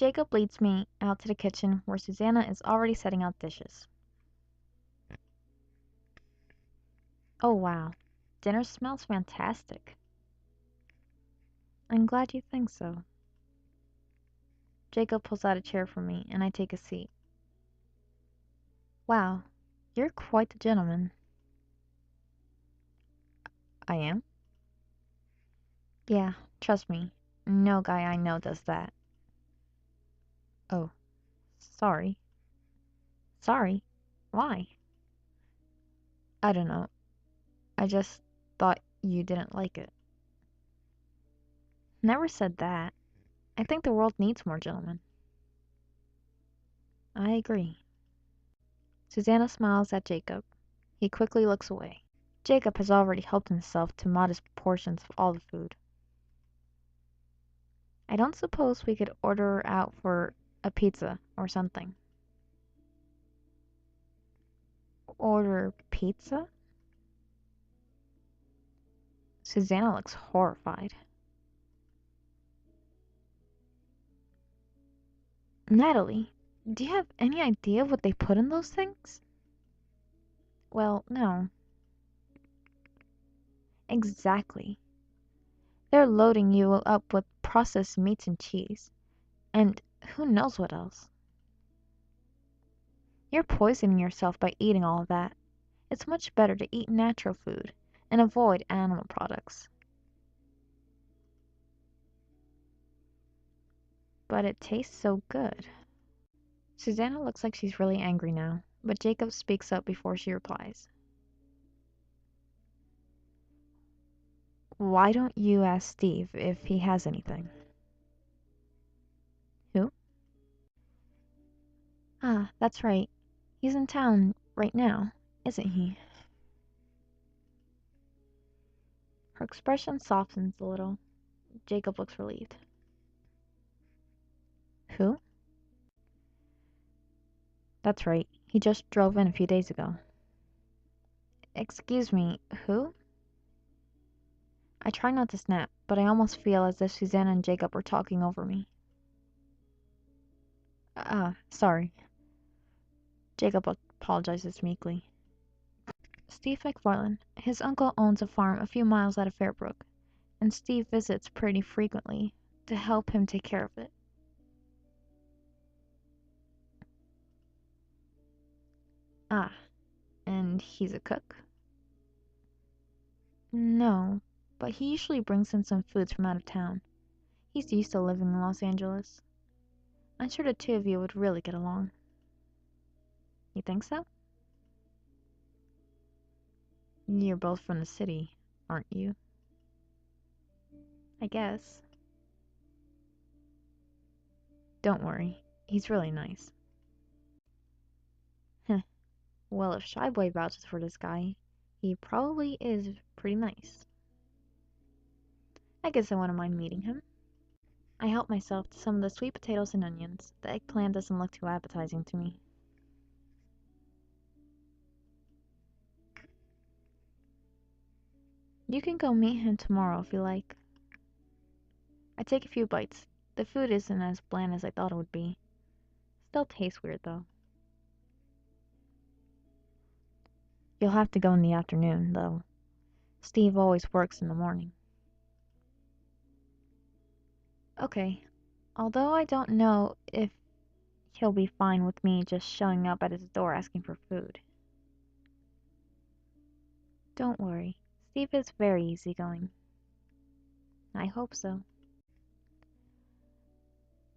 Jacob leads me out to the kitchen where Susanna is already setting out dishes. Oh wow, dinner smells fantastic. I'm glad you think so. Jacob pulls out a chair for me and I take a seat. Wow, you're quite the gentleman. I am? Yeah, trust me, no guy I know does that. Oh, sorry. Sorry? Why? I don't know. I just thought you didn't like it. Never said that. I think the world needs more gentlemen. I agree. Susanna smiles at Jacob. He quickly looks away. Jacob has already helped himself to modest portions of all the food. I don't suppose we could order out for a pizza or something. Order pizza? Susanna looks horrified. Natalie, do you have any idea what they put in those things? Well, no. Exactly. They're loading you up with processed meats and cheese. And who knows what else? You're poisoning yourself by eating all of that. It's much better to eat natural food and avoid animal products. But it tastes so good. Susanna looks like she's really angry now, but Jacob speaks up before she replies. Why don't you ask Steve if he has anything? Who? Ah, that's right. He's in town right now, isn't he? Her expression softens a little. Jacob looks relieved. Who? That's right. He just drove in a few days ago. Excuse me, who? I try not to snap, but I almost feel as if Susanna and Jacob were talking over me. Sorry. Jacob apologizes meekly. Steve McFarland. His uncle owns a farm a few miles out of Fairbrook, and Steve visits pretty frequently to help him take care of it. Ah, and he's a cook? No, but he usually brings in some foods from out of town. He's used to living in Los Angeles. I'm sure the two of you would really get along. You think so? You're both from the city, aren't you? I guess. Don't worry, he's really nice. Heh, well, if Shy Boy vouches for this guy, he probably is pretty nice. I guess I wouldn't mind meeting him. I help myself to some of the sweet potatoes and onions. The eggplant doesn't look too appetizing to me. You can go meet him tomorrow if you like. I take a few bites. The food isn't as bland as I thought it would be. Still tastes weird though. You'll have to go in the afternoon, though. Steve always works in the morning. Okay. Although I don't know if he'll be fine with me just showing up at his door asking for food. Don't worry. Steve is very easygoing. I hope so.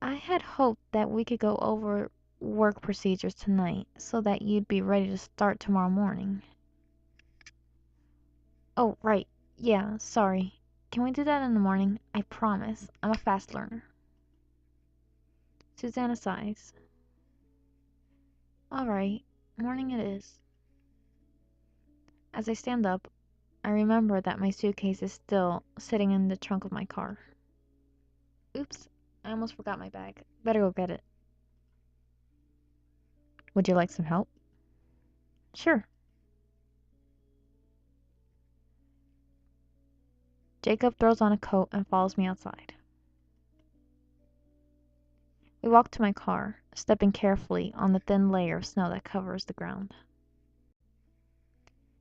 I had hoped that we could go over work procedures tonight so that you'd be ready to start tomorrow morning. Oh, right. Yeah, sorry. Can we do that in the morning? I promise. I'm a fast learner. Susanna sighs. All right, morning it is. As I stand up, I remember that my suitcase is still sitting in the trunk of my car. Oops, I almost forgot my bag. Better go get it. Would you like some help? Sure. Jacob throws on a coat and follows me outside. We walk to my car, stepping carefully on the thin layer of snow that covers the ground.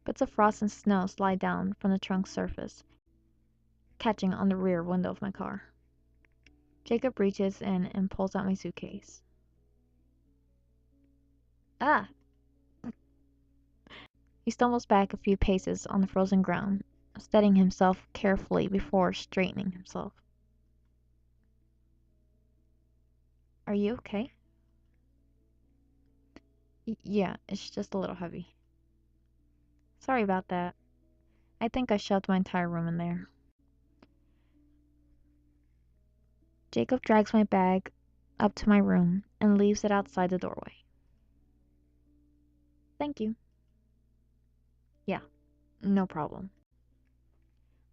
Bits of frost and snow slide down from the trunk's surface, catching on the rear window of my car. Jacob reaches in and pulls out my suitcase. Ah! He stumbles back a few paces on the frozen ground, steadying himself carefully before straightening himself. Are you okay? Yeah, it's just a little heavy. Sorry about that. I think I shoved my entire room in there. Jacob drags my bag up to my room and leaves it outside the doorway. Thank you. Yeah, no problem.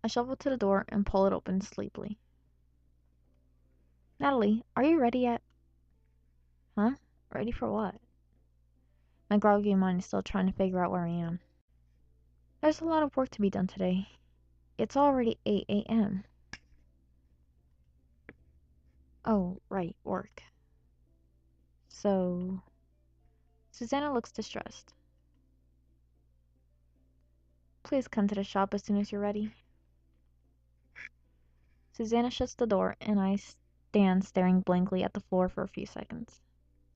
I shuffle to the door and pull it open sleepily. Natalie, are you ready yet? Huh? Ready for what? My groggy mind is still trying to figure out where I am. There's a lot of work to be done today. It's already 8 a.m. Oh, right, work. So... Susanna looks distressed. Please come to the shop as soon as you're ready. Susanna shuts the door and I stand staring blankly at the floor for a few seconds.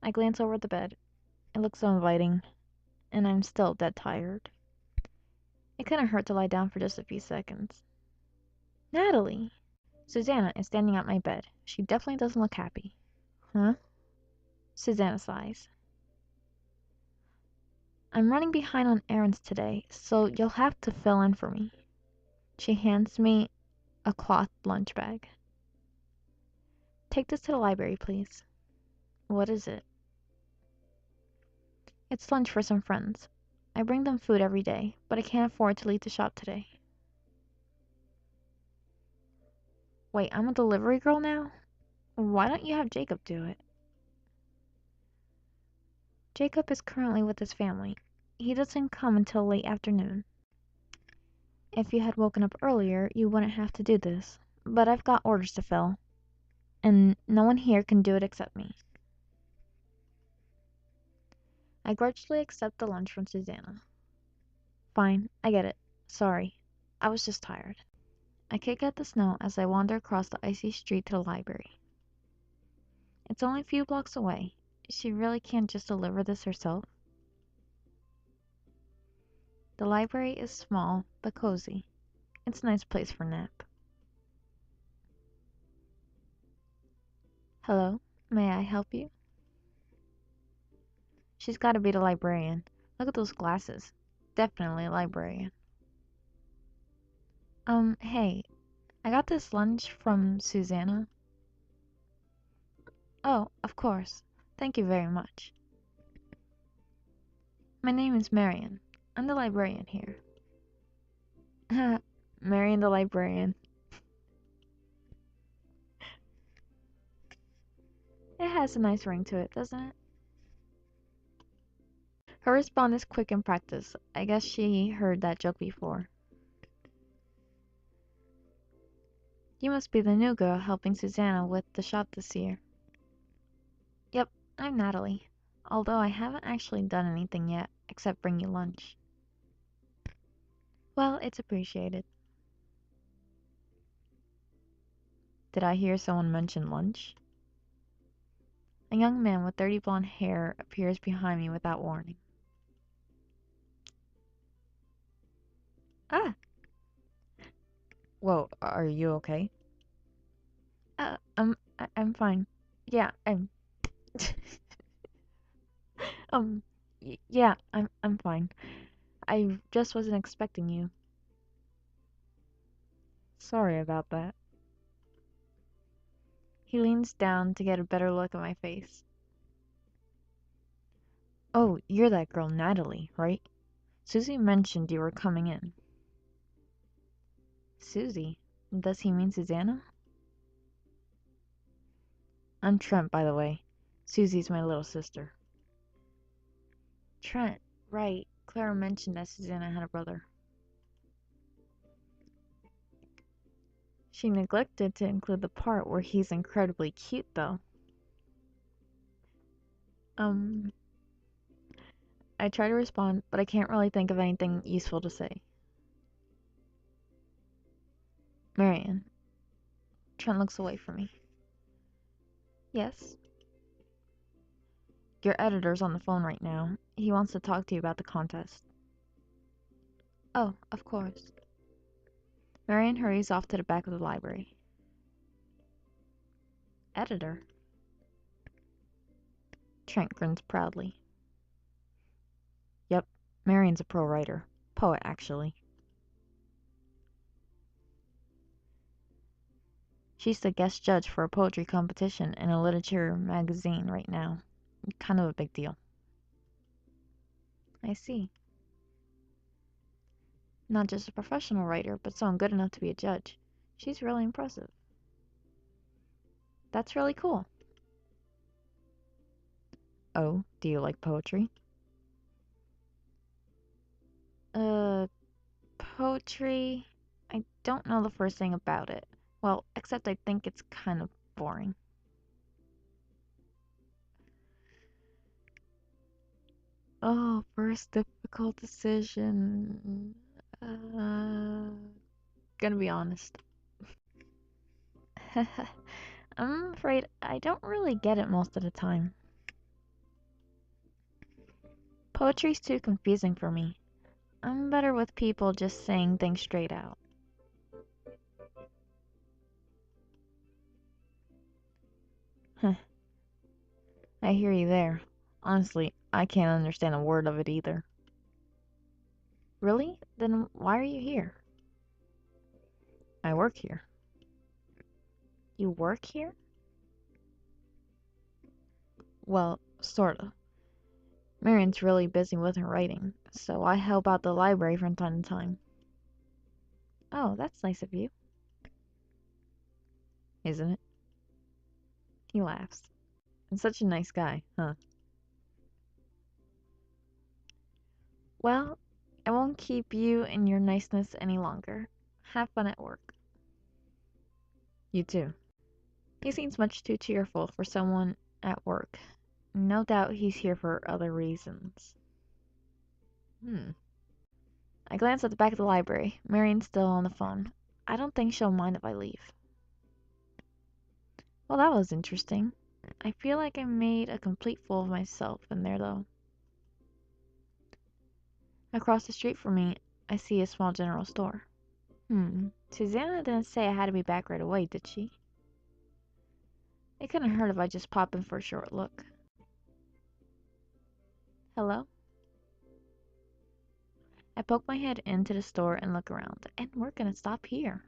I glance over at the bed. It looks so inviting, and I'm still dead tired. It couldn't hurt to lie down for just a few seconds. Natalie! Susanna is standing at my bed. She definitely doesn't look happy. Huh? Susanna sighs. I'm running behind on errands today, so you'll have to fill in for me. She hands me a cloth lunch bag. Take this to the library, please. What is it? It's lunch for some friends. I bring them food every day, but I can't afford to leave the shop today. Wait, I'm a delivery girl now? Why don't you have Jacob do it? Jacob is currently with his family. He doesn't come until late afternoon. If you had woken up earlier, you wouldn't have to do this. But I've got orders to fill, and no one here can do it except me. I grudgingly accept the lunch from Susanna. Fine, I get it. Sorry. I was just tired. I kick at the snow as I wander across the icy street to the library. It's only a few blocks away. She really can't just deliver this herself. The library is small, but cozy. It's a nice place for a nap. Hello, may I help you? She's gotta be the librarian. Look at those glasses. Definitely a librarian. Hey, I got this lunch from Susanna. Oh, of course. Thank you very much. My name is Marion. I'm the librarian here. Marion the librarian. It has a nice ring to it, doesn't it? Her response is quick and practiced. I guess she heard that joke before. You must be the new girl helping Susanna with the shop this year. Yep, I'm Natalie. Although I haven't actually done anything yet, except bring you lunch. Well, it's appreciated. Did I hear someone mention lunch? A young man with dirty blonde hair appears behind me without warning. Ah! Whoa, are you okay? I'm fine. Yeah, um, yeah, I'm fine. I just wasn't expecting you. Sorry about that. He leans down to get a better look at my face. Oh, you're that girl Natalie, right? Susie mentioned you were coming in. Susie? Does he mean Susanna? I'm Trent, by the way. Susie's my little sister. Trent, right. Clara mentioned that Susanna had a brother. She neglected to include the part where he's incredibly cute, though. Um, I try to respond, but I can't really think of anything useful to say. Marianne. Trent looks away from me. Yes? Your editor's on the phone right now. He wants to talk to you about the contest. Oh, of course. Marianne hurries off to the back of the library. Editor? Trent grins proudly. Yep, Marianne's a pro writer. Poet, actually. She's the guest judge for a poetry competition in a literature magazine right now. Kind of a big deal. I see. Not just a professional writer, but someone good enough to be a judge. She's really impressive. That's really cool. Oh, do you like poetry? Uh, Poetry? I don't know the first thing about it. Well, except I think it's kind of boring. Oh, first difficult decision. Gonna be honest. I'm afraid I don't really get it most of the time. Poetry's too confusing for me. I'm better with people just saying things straight out. I hear you there. Honestly, I can't understand a word of it either. Really? Then why are you here? I work here. You work here? Well, sorta. Marion's really busy with her writing, so I help out the library from time to time. Oh, that's nice of you. Isn't it? He laughs. And such a nice guy, huh? Well, I won't keep you and your niceness any longer. Have fun at work. You too. He seems much too cheerful for someone at work. No doubt he's here for other reasons. I glance at the back of the library. Marion's still on the phone. I don't think she'll mind if I leave. Well, that was interesting. I feel like I made a complete fool of myself in there, though. Across the street from me, I see a small general store. Susanna didn't say I had to be back right away, did she? It couldn't hurt if I just pop in for a short look. Hello? I poke my head into the store and look around, and we're gonna stop here.